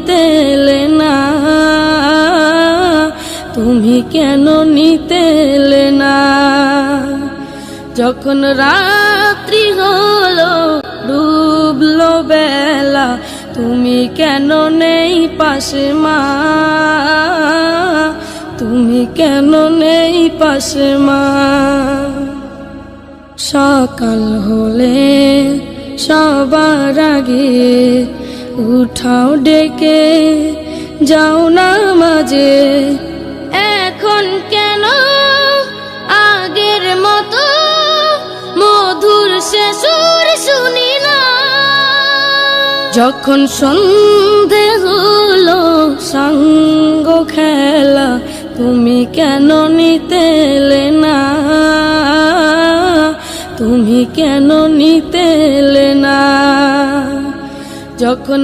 নিতে এলে না, তুমি কেন নিতে এলে না? যখন রাত্রি হলো ডুবলো বেলা, তুমি কেন নেই পাশে মা, তুমি কেন নেই পাশে মা? সকাল হলে সবার আগে উঠাও ডেকে যাও নামাজে, এখন কেন আগের মতো মধুর সে সুর শুনি না? যখন সন্ধে হলো সঙ্গ খেলা, তুমি কেন নিতে এলে না, তুমি কেন নিতে এলে না? যখন